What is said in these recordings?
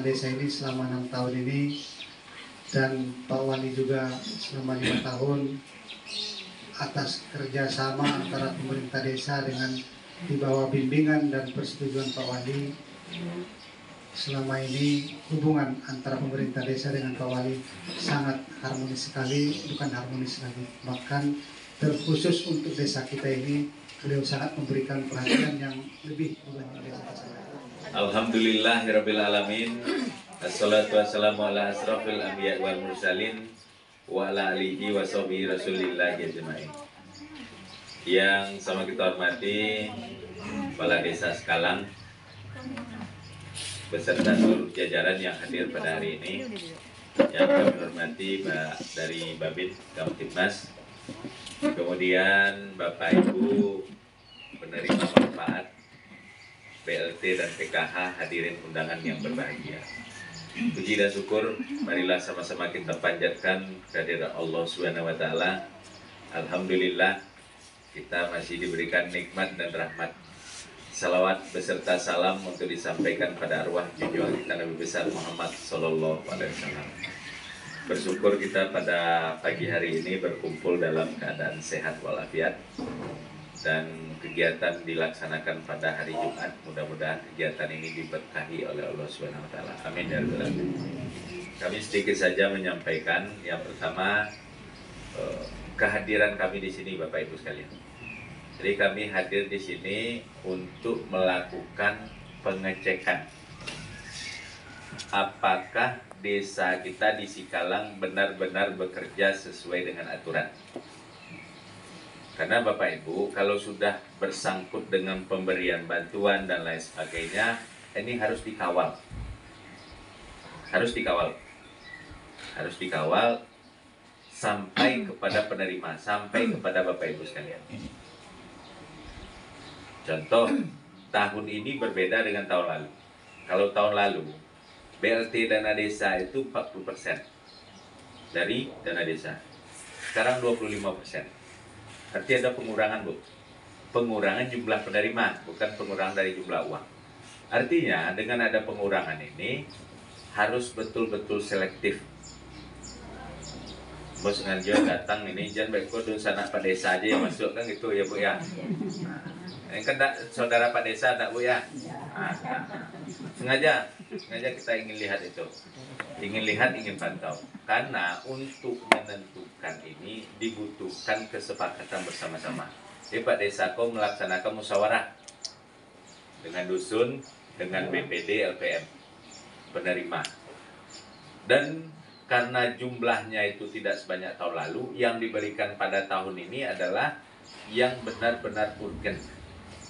desa ini selama 6 tahun ini, dan Pak Wali juga selama 5 tahun, atas kerjasama antara pemerintah desa dengan di bawah bimbingan dan persetujuan Pak Wali. Selama ini hubungan antara pemerintah desa dengan Pak Wali sangat harmonis sekali, bukan harmonis lagi, bahkan terkhusus untuk desa kita ini beliau sangat memberikan perhatian yang lebih dibanding desa-desa lain. Alhamdulillahirabbil alamin. Assalatu wassalamu ala asrofil anbiya wal mursalin wa ala alihi wa sahbihi rasulillah ajmain. Yang sama kita hormati Kepala Desa Sekalang beserta seluruh jajaran yang hadir pada hari ini, yang kami hormati dari Babin Kamtibmas, kemudian Bapak Ibu penerima manfaat BLT dan PKH, hadirin undangan yang berbahagia. Puji dan syukur marilah sama-sama kita panjatkan kehadirat Allah Subhanahu wa taala. Alhamdulillah kita masih diberikan nikmat dan rahmat. Salawat beserta salam untuk disampaikan pada arwah junjungan kita Nabi besar Muhammad Sallallahu Alaihi Wasallam. Bersyukur kita pada pagi hari ini berkumpul dalam keadaan sehat walafiat, dan kegiatan dilaksanakan pada hari Jumat. Mudah-mudahan kegiatan ini diberkahi oleh Allah Subhanahu Wa Taala. Amin ya rabbal alamin. Kami sedikit saja menyampaikan. Yang pertama, kehadiran kami di sini, Bapak Ibu sekalian. Jadi kami hadir di sini untuk melakukan pengecekan apakah desa kita di Sikalang benar-benar bekerja sesuai dengan aturan. Karena Bapak Ibu, kalau sudah bersangkut dengan pemberian bantuan dan lain sebagainya, ini harus dikawal. Harus dikawal. Harus dikawal sampai kepada penerima, sampai kepada Bapak Ibu sekalian. Contoh, tahun ini berbeda dengan tahun lalu. Kalau tahun lalu, BLT dana desa itu 40% dari dana desa. Sekarang 25%. Artinya ada pengurangan, Bu. Pengurangan jumlah penerima, bukan pengurangan dari jumlah uang. Artinya, dengan ada pengurangan ini, harus betul-betul selektif. Bos Nganjo datang ini, jangan baik kode sana Pak Desa aja yang masuk, kan gitu ya Bu ya. Ini kan saudara Pak Desa tak Bu ya. Sengaja kita ingin lihat itu. Ingin lihat, ingin pantau. Karena untuk menentukan ini dibutuhkan kesepakatan bersama-sama. Jadi Pak Desako melaksanakan musyawarah dengan dusun, dengan BPD, LPM, penerima. Dan karena jumlahnya itu tidak sebanyak tahun lalu, yang diberikan pada tahun ini adalah yang benar-benar urgent,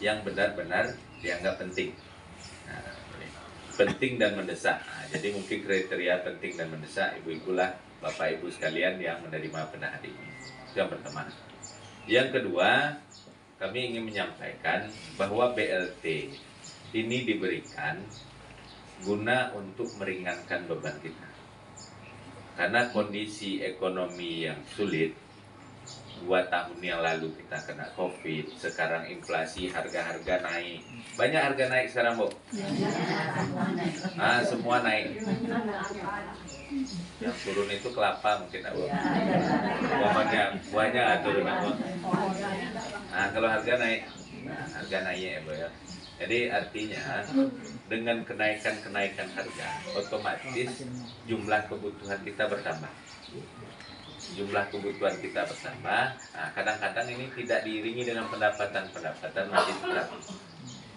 yang benar-benar dianggap penting. Nah, penting dan mendesak. Nah, jadi mungkin kriteria penting dan mendesak ibu-ibu lah, Bapak Ibu sekalian yang menerima pada hari ini. Itu yang pertama. Yang kedua, kami ingin menyampaikan bahwa BLT ini diberikan guna untuk meringankan beban kita. Karena kondisi ekonomi yang sulit, 2 tahun yang lalu kita kena COVID, sekarang inflasi, harga-harga naik. Banyak harga naik sekarang, Bu? Semua naik. Yang turun itu kelapa mungkin, Bu. Buahnya turun, Bu. Kalau harga naik, harga naiknya ya, Bu ya. Jadi artinya dengan kenaikan harga, otomatis jumlah kebutuhan kita bertambah. Jumlah kebutuhan kita bertambah. Nah, kadang-kadang ini tidak diiringi dengan pendapatan masih tetap.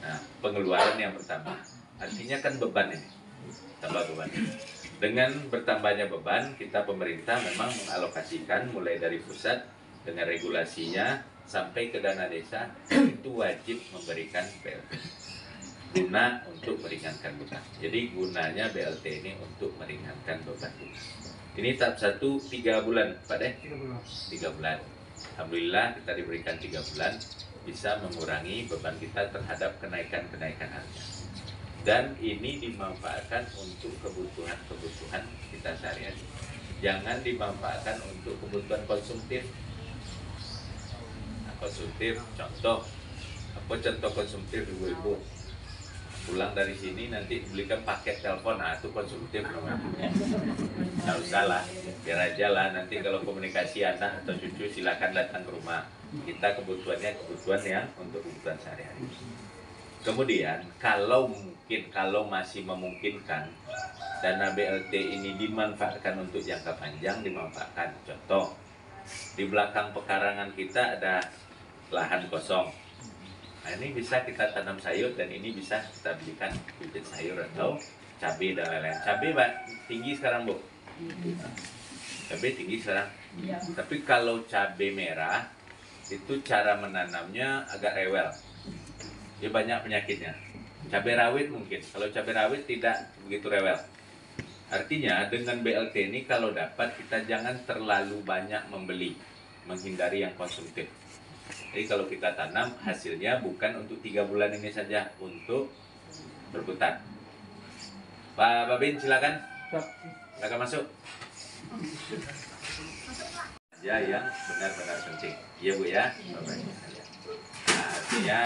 Nah, pengeluaran yang bertambah. Artinya kan beban ini, tambah beban. Dengan bertambahnya beban, kita pemerintah memang mengalokasikan mulai dari pusat dengan regulasinya sampai ke dana desa, itu wajib memberikan BLT guna untuk meringankan beban. Jadi gunanya BLT ini untuk meringankan beban. Ini tahap 1 3 bulan, Pak Deh? 3 bulan. Alhamdulillah kita diberikan 3 bulan, bisa mengurangi beban kita terhadap kenaikan harga. Dan ini dimanfaatkan untuk kebutuhan kita sehari-hari. Jangan dimanfaatkan untuk kebutuhan konsumtif. Konsumtif, contoh, apa contoh konsumtif ibu-ibu? pulang dari sini nanti belikan paket telepon, nah itu konsumtif namanya. Nggak usah lah, biar aja lah, nanti kalau komunikasi anak atau cucu silakan datang ke rumah. Kita kebutuhannya kebutuhan yang untuk kebutuhan sehari-hari. Kemudian kalau masih memungkinkan dana BLT ini dimanfaatkan untuk jangka panjang, dimanfaatkan. Contoh, di belakang pekarangan kita ada lahan kosong. Nah, ini bisa kita tanam sayur dan ini bisa kita belikan bibit sayur atau cabai dan lain-lain. Cabai tinggi sekarang, Bu. Cabai tinggi sekarang. Tapi kalau cabai merah itu cara menanamnya agak rewel. Dia banyak penyakitnya. Cabai rawit mungkin. Kalau cabai rawit tidak begitu rewel. Artinya dengan BLT ini kalau dapat kita jangan terlalu banyak membeli, menghindari yang konsumtif. Jadi kalau kita tanam hasilnya bukan untuk 3 bulan ini saja, untuk berputar. Pak Babin silakan. Silakan masuk. Ya yang benar-benar penting. Iya Bu ya. Nah, artinya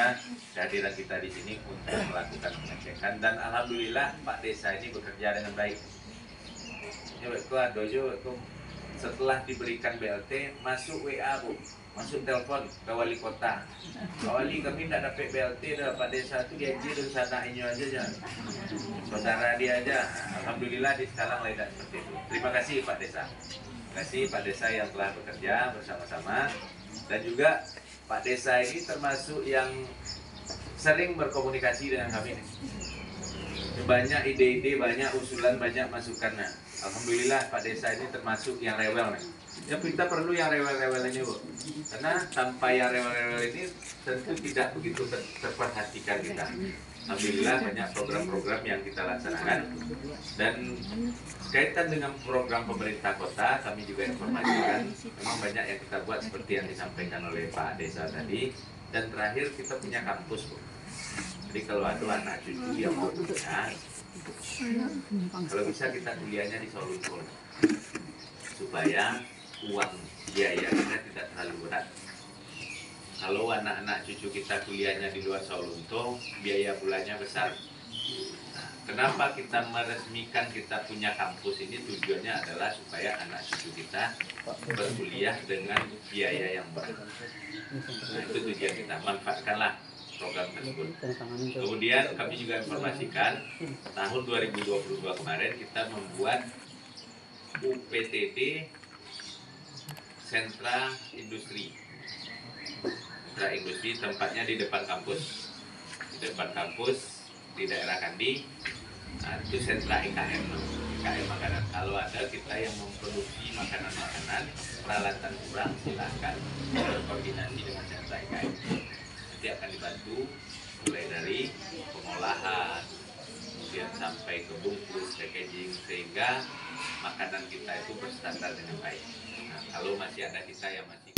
kehadiran kita di sini untuk melakukan pengecekan dan alhamdulillah Pak Desa ini bekerja dengan baik. Setelah diberikan BLT masuk WA Bu, masuk telepon ke wali kota. Pak Wali, kami tidak dapat BLT, Pak Desa itu gaji dan sana ini aja, saudara dia aja. Alhamdulillah di sekarang lain seperti itu. Terima kasih Pak Desa. Terima kasih Pak Desa yang telah bekerja bersama-sama, dan juga Pak Desa ini termasuk yang sering berkomunikasi dengan kami. Banyak ide-ide, banyak usulan, banyak masukannya. Alhamdulillah Pak Desa ini termasuk yang rewel nih. Ya kita perlu yang rewel-rewel ini Bu. Karena tanpa yang rewel-rewel ini tentu tidak begitu terperhatikan kita. Alhamdulillah banyak program-program yang kita laksanakan. Dan kaitan dengan program pemerintah kota, kami juga informasikan memang banyak yang kita buat seperti yang disampaikan oleh Pak Desa tadi. Dan terakhir kita punya kampus Bu. Jadi kalau ada anak cucu yang mau kuliah, kalau bisa kita kuliahnya di Solo supaya uang biaya kita tidak terlalu berat. Kalau anak-anak cucu kita kuliahnya di luar Solo, biaya bulannya besar. Nah, kenapa kita meresmikan kita punya kampus ini? Tujuannya adalah supaya anak cucu kita berkuliah dengan biaya yang murah. Nah, itu tujuan kita, manfaatkanlah program tersebut. Kemudian kami juga informasikan tahun 2022 kemarin kita membuat UPTD Sentra Industri. Sentra Industri tempatnya di depan kampus. Di depan kampus di daerah Kandi. Nah, itu sentra IKM. IKM makanan. Kalau ada kita yang memproduksi makanan-makanan, peralatan kurang, silakan berkoordinasi dengan sentra IKM. Nanti akan dibantu mulai dari pengolahan, kemudian sampai ke bungkus, packaging, sehingga makanan kita itu berstandar dengan baik. Nah, kalau masih ada kita yang masih